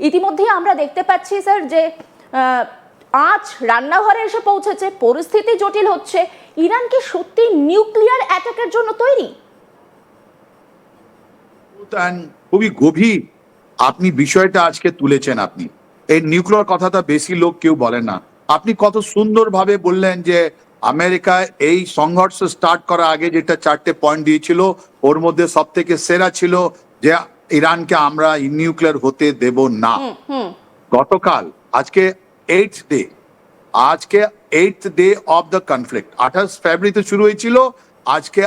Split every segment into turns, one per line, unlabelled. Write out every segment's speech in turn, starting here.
ইতিমধ্যেই আমরা দেখতে পাচ্ছি স্যার যে আজ রান্নাঘরে এসে পৌঁছেছে, পরিস্থিতি জটিল হচ্ছে। ইরান কি সত্যি নিউক্লিয়ার অ্যাটাকের জন্য তৈরি?
খুবই গভীর আপনি বিষয়টা আজকে তুলেছেন। আপনি এই নিউক্লিয়ার কথাটা বেশি লোক কেউ বলেন না। আপনি কত সুন্দরভাবে বললেন যে আমেরিকায় এই সংঘর্ষ স্টার্ট করার আগে যেটা 4টে পয়েন্ট দিয়েছিল, ওর মধ্যে সব থেকে সেরা ছিল যে ইরানকে আমরা নিউক্লিয়ার হতে দেব না। গতকাল আজকে 8th ডে, আজকে 8th day of the conflict. 28 ফেব্রুয়ারিতে শুরু হয়েছিল, আজকে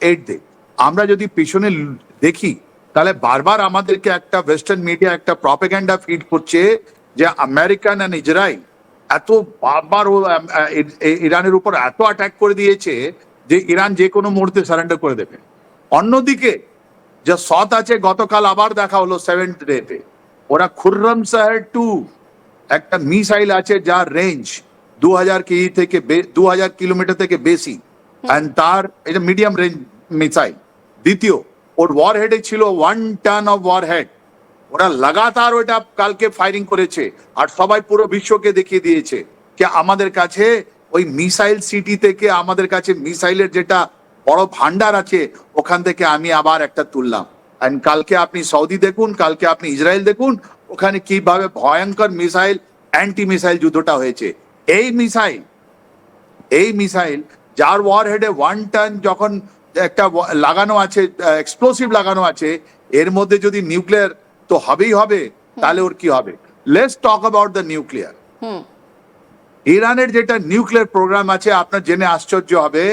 8th ডে। আমরা যদি পিছনে দেখি তাহলে বারবার আমাদেরকে একটা ওয়েস্টার্ন মিডিয়া একটা প্রপাগান্ডা ফিড করছে যে আমেরিকান এন্ড ইসরায়েল এত বারবার ইরানের উপর এত অ্যাটাক করে দিয়েছে যে ইরান যে কোনো মুহূর্তে সারেন্ডার করে দেবে। অন্যদিকে যে সৎ আছে, গতকাল আবার দেখা হলো 7th ডেতে, ওরা খুররম সাহের 2 একটা মিসাইল আছে যার রেঞ্জ 2000 কেজি থেকে 2000 কিলোমিটার থেকে বেশি, এন্ড তার এটা মিডিয়াম রেঞ্জ মিসাইল। দ্বিতীয়, ওর ওয়ার হেডে ছিল 1 টন অফ ওয়ার হেড। ওরা লাগাতার ওটা কালকে ফায়ারিং করেছে আর সবাই পুরো বিশ্বকে দেখিয়ে দিয়েছে যে আমাদের কাছে ওই মিসাইল সিটি থেকে আমাদের কাছে মিসাইলের যেটা বড় ভান্ডার আছে, ওখান থেকে আমি আবার একটা তুললাম। এন্ড কালকে আপনি সৌদি দেখুন, কালকে আপনি ইসরায়েল দেখুন, ওখানে কিভাবে ভয়ঙ্কর মিসাইল অ্যান্টি মিসাইল যুদ্ধটা হয়েছে। এই মিসাইল যার ওয়ার হেডে 1 টন যখন একটা লাগানো আছে, এক্সপ্লোসিভ লাগানো আছে, এর মধ্যে যদি নিউক্লিয়ার তো হবেই হবে, তাহলে ওর কি হবে? Let's talk about the nuclear. ইরানের যেটা নিউক্লিয়ার প্রোগ্রাম আছে, আপনার জেনে আশ্চর্য হবে,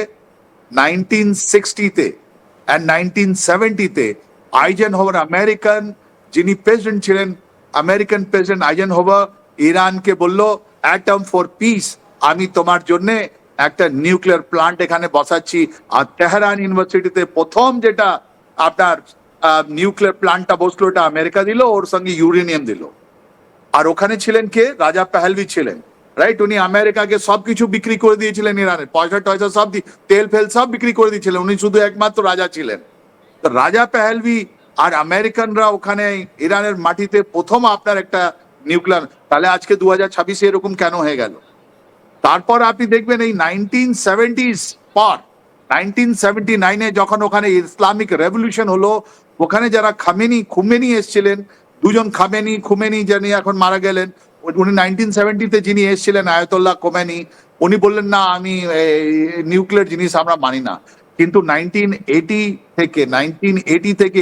1960-তে এন্ড 1970-তে আইজেনহোভার, আমেরিকান যিনি প্রেসিডেন্ট ছিলেন, আমেরিকান প্রেসিডেন্ট আইজেনহোভার ইরানকে বলল অ্যাটম ফর পিস, আমি তোমার জন্য একটা নিউক্লিয়ার প্লান্ট এখানে বসাচ্ছি। আর তেহরান ইউনিভার্সিটিতে প্রথম যেটা আপনার নিউক্লিয়ার প্লান্টটা বসলো, এটা আমেরিকা দিল, ওর সঙ্গে ইউরেনিয়াম দিল। আর ওখানে ছিলেন কে? রাজা পেহলভি ছিলেন, রাইট? উনি আমেরিকাকে সবকিছু বিক্রি করে দিয়েছিলেন, ইরানের পয়সা টয়সা সব তেল ফেল সব বিক্রি করে দিয়েছিলেন, উনি শুধু একমাত্র রাজা ছিলেন। তো রাজা পেহলভি আর আমেরিকানরা ওখানে ইরানের মাটিতে প্রথম আপনার একটা নিউক্লিয়ার। তাহলে আজকে 2026-এ এরকম কেন হয়ে গেল? তারপর আপনি দেখবেন এই 1970s পর 1979-এ যখন ওখানে ইসলামিক রেভলিউশন হলো, ওখানে যারা খুমেনি এসেছিলেন, দুজন খুমেনি যিনি এখন মারা গেলেন, উনি 1970-তে যিনি এসেছিলেন আয়াতুল্লাহ খোমেনি, উনি বললেন না, আমি নিউক্লিয়ার জিনিস আমরা মানি না। কিন্তু 1980 থেকে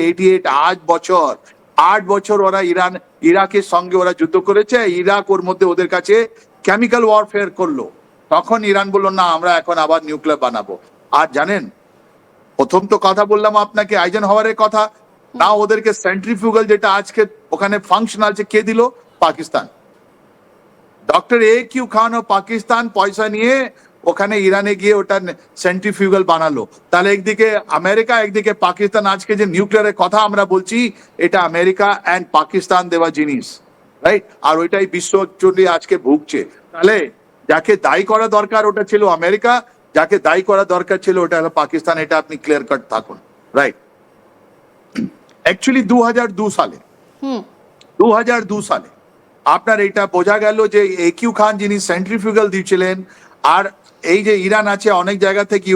88 8 বছর ওরা ইরাকের সঙ্গে ওরা যুদ্ধ করেছে। ইরাক ওর মধ্যে ওদের কাছে কেমিক্যাল ওয়ারফেয়ার করলো। তখন ইরান বললো না, আমরা এখন আবার নিউক্লিয়ার বানাবো। আর জানেন, প্রথম তো কথা বললাম আপনাকে আইজেনহাওয়ারের কথা, না ওদেরকে সেন্ট্রিফিউগাল যেটা আজকে ওখানে ফাংশন আছে, কে দিল? পাকিস্তান। ডক্টর AQ খান ও পাকিস্তান পয়সা নিয়ে ওখানে ইরানে গিয়ে ওটা সেন্ট্রিফিউগাল বানালো। তাহলে একদিকে আমেরিকা, একদিকে পাকিস্তান। আজকে যে নিউক্লিয়ারের কথা আমরা বলছি, এটা আমেরিকা অ্যান্ড পাকিস্তান দেওয়া জিনিস, রাইট? আর ওইটাই বিশ্ব জুড়ে আজকে ভুগছে। তাহলে যাকে দায়ী করা দরকার ওটা ছিল আমেরিকা, যাকে দায়ী করা দরকার ছিল ওটা হলো পাকিস্তান। এটা আপনি ক্লিয়ার কাট থাকুন, রাইট? অ্যাকচুয়ালি 2002 সালে আপনার এটা বোঝা গেল যে AQ খান যিনি সেন্ট্রিফিউগাল দিয়েছিলেন, আর এই যে ইরান আছে অনেক জায়গা থেকে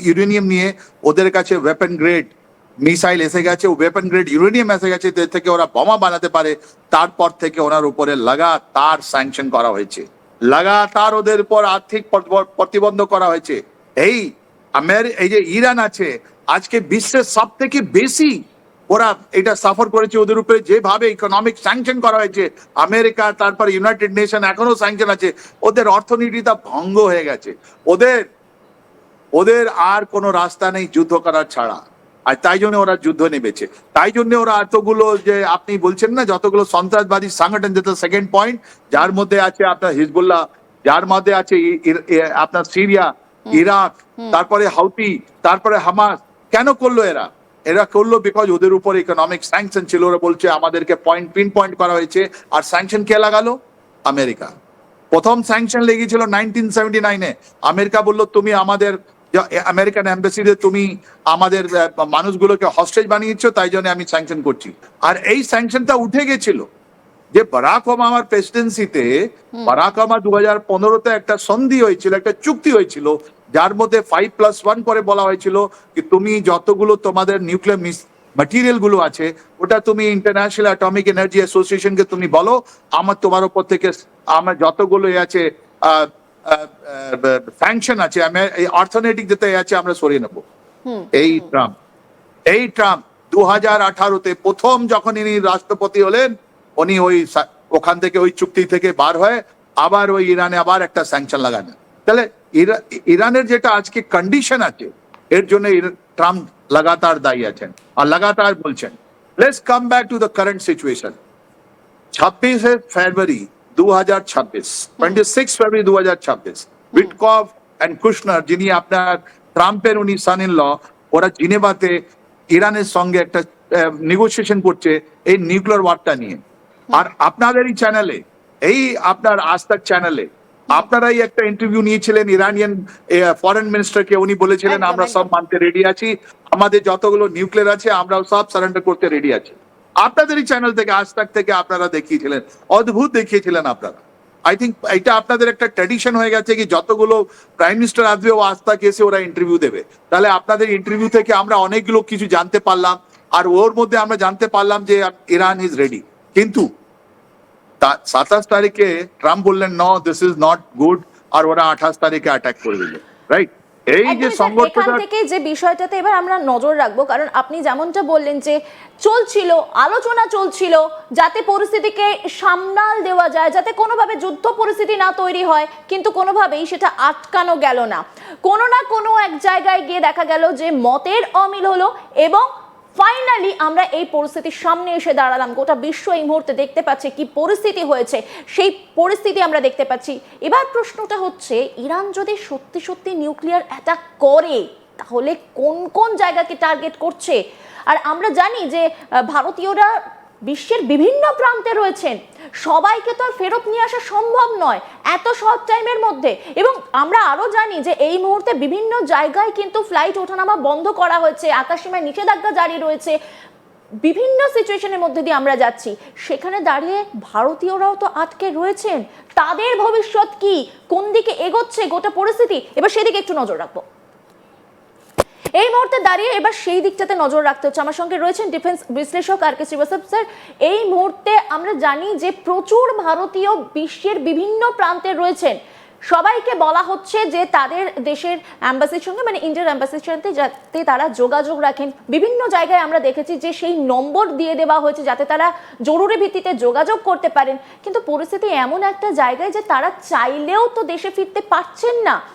ইউরেনিয়াম নিয়ে ওদের কাছে ওয়েপন গ্রেড মিসাইল এসে গেছে, ওয়েপন গ্রেড ইউরেনিয়াম এসে গেছে, এর থেকে ওরা বোমা বানাতে পারে। তারপর থেকে ওনার উপরে লাগাতার স্যাংশন করা হয়েছে, লাগাতার ওদের উপর আর্থিক প্রতিবন্ধ করা হয়েছে। এই যে ইরান আছে আজকে বিশ্বের সব থেকে বেশি ওরা এটা সাফার করেছে, ওদের উপরে যেভাবে ইকোনমিক স্যাংশন করা হয়েছে। আমেরিকা, তারপর ইউনাইটেড নেশন এখনো স্যাংশন আছে। ওদের অর্থনীতিটা ভঙ্গ হয়ে গেছে। ওদের আর কোনো রাস্তা নেই যুদ্ধ করার ছাড়া। আর তাই জন্য ওরা যুদ্ধ নেমেছে। তাই জন্য ওরা এতগুলো যে আপনি বলছেন না, যতগুলো সন্ত্রাসবাদী সংগঠন, যেটা সেকেন্ড পয়েন্ট, যার মধ্যে আছে আপনার হিজবুল্লাহ, যার মধ্যে আছে আপনার সিরিয়া, ইরাক, তারপরে হাউতি, তারপরে হামাস। কেন করলো এরা করলো বিকজ ওদের উপর ইকোনমিক স্যাংশন ছিল। ওরা বলছে আমাদেরকে পিন পয়েন্ট করা হয়েছে। আর স্যাংশন কে লাগালো? আমেরিকা। প্রথম স্যাংশন লেগেছিল 1979-এ। আমেরিকা বললো তুমি আমাদের আমেরিকান এম্বাসিতে তুমি আমাদের মানুষগুলোকে হস্টেজ বানিয়েছো, তাই জন্য আমি স্যাংশন করছি। আর এই স্যাংশনটা উঠে গেছিল যে বারাক ওবামার প্রেসিডেন্সিতে বারাক ওবামা 2015-তে একটা সন্ধি হয়েছিল, একটা চুক্তি হয়েছিল, যার মধ্যে 5+1 করে বলা হয়েছিল কি তুমি যতগুলো তোমাদের নিউক্লিয়ার ম্যাটেরিয়াল গুলো আছে ওটা তুমি ইন্টারন্যাশনাল অ্যাটমিক এনার্জি অ্যাসোসিয়েশনকে তুমি বলো, আমার তোমার উপর থেকে আমার যতগুলো আছে স্যাংশন আছে, আমি এই অর্থনৈতিক যেতে আছে আমরা সরিয়ে নেবো। এই ট্রাম্প 2018-তে প্রথম যখন ইনি রাষ্ট্রপতি হলেন, উনি ওখান থেকে ওই চুক্তি থেকে বার হয়ে আবার ওই ইরানে আবার একটা স্যাংশন লাগান। তাহলে ইরানের যেটা আজকে কন্ডিশন আছে এর জন্য ট্রাম্প লাগাতার দায়ী আছেন আর লাগাতার বলছেন। Let's come back to the current situation. 26 February 2026, 26 February 2026, Witkoff and Kushner, যিনি আপনার ট্রাম্পের উনি সান ইন ল, ওরা জিনেভাতে ইরানের সঙ্গে একটা নেগোসিয়েশন করছে এই নিউক্লিয়ার ওয়ারটা নিয়ে। আর আপনাদের এই চ্যানেলে, এই আপনার আজ তাক চ্যানেলে আপনারাই একটা ইন্টারভিউ নিয়েছিলেন ইরানিয়ান ফরেন মিনিস্টারকে, উনি বলেছিলেন
একদম,
আমরা
একদম।
সব মানতে রেডি আছি, আমাদের যতগুলো নিউক্লিয়ার আছে আমরাও সব সারেন্ডার করতে রেডি আছি। আপনাদের এই চ্যানেল থেকে আজ তাক থেকে আপনারা দেখিয়েছিলেন, অদ্ভুত দেখিয়েছিলেন আপনারা। আই থিঙ্ক এটা আপনাদের একটা ট্র্যাডিশন হয়ে গেছে কি যতগুলো প্রাইম মিনিস্টার আসবে ও আজ তাক এসে ওরা ইন্টারভিউ দেবে। তাহলে আপনাদের ইন্টারভিউ থেকে আমরা অনেকগুলো কিছু জানতে পারলাম, আর ওর মধ্যে আমরা জানতে পারলাম যে ইরান ইজ রেডি। কিন্তু 27 তারিখে ট্রাম্প বললেন no this is not good, আর ওরা 28 তারিখে অ্যাটাক করে দিল, রাইট? এই যে
একদমই স্যার,
সংঘর্ষটা,
এখান থেকে যে বিষয়টাতে এবার আমরা নজর রাখবো, কারণ আপনি যেমনটা বললেন যে চলছিল আলোচনা চলছিল যাতে পরিস্থিতিকে সামলাল দেওয়া যায়, যাতে কোনোভাবে যুদ্ধ পরিস্থিতি না তৈরি হয়, কিন্তু কোনোভাবেই সেটা আটকানো গেল না। কোনো না কোনো এক জায়গায় গিয়ে দেখা গেল যে মতের অমিল হলো এবং ফাইনালি আমরা এই পরিস্থিতির সামনে এসে দাঁড়ালাম। গোটা বিশ্ব এই মুহূর্তে দেখতে পাচ্ছে কি পরিস্থিতি হয়েছে, সেই পরিস্থিতি আমরা দেখতে পাচ্ছি। এবার প্রশ্নটা হচ্ছে, ইরান যদি সত্যি সত্যি নিউক্লিয়ার অ্যাটাক করে তাহলে কোন কোন জায়গাকে টার্গেট করছে? আর আমরা জানি যে ভারতীয়রা বিশ্বের বিভিন্ন প্রান্তে রয়েছেন, সবাইকে তো আর ফেরত নিয়ে আসা সম্ভব নয় এত শর্ট টাইমের মধ্যে। এবং আমরা আরো জানি যে এই মুহূর্তে বিভিন্ন জায়গায় কিন্তু ফ্লাইট ওঠানামা বন্ধ করা হয়েছে, আকাশসীমায় নিষেধাজ্ঞা জারি রয়েছে, বিভিন্ন সিচুয়েশনের মধ্যে দিয়ে আমরা যাচ্ছি। সেখানে দাঁড়িয়ে ভারতীয়রাও তো আটকে রয়েছেন, তাদের ভবিষ্যৎ কি, কোন দিকে এগোচ্ছে গোটা পরিস্থিতি, এবার সেদিকে একটু নজর রাখবো। এই মুহূর্তে দাঁড়িয়ে এবার সেই দিকটাতে নজর রাখতে হচ্ছে। আমার সঙ্গে রয়েছেন ডিফেন্স বিশ্লেষক আর কে শ্রীবাস্তব স্যার। এই মুহূর্তে আমরা জানি যে প্রচুর ভারতীয় বিশ্বের বিভিন্ন প্রান্তে রয়েছেন, সবাইকে বলা হচ্ছে যে তাদের দেশের অ্যাম্বাসির সঙ্গে, মানে ইন্ডিয়ার অ্যাম্বাসির সাথে যাতে তারা যোগাযোগ রাখেন। বিভিন্ন জায়গায় আমরা দেখেছি যে সেই নম্বর দিয়ে দেওয়া হয়েছে যাতে তারা জরুরি ভিত্তিতে যোগাযোগ করতে পারেন। কিন্তু পরিস্থিতি এমন একটা জায়গায় যে তারা চাইলেও তো দেশে ফিরতে পারছেন না।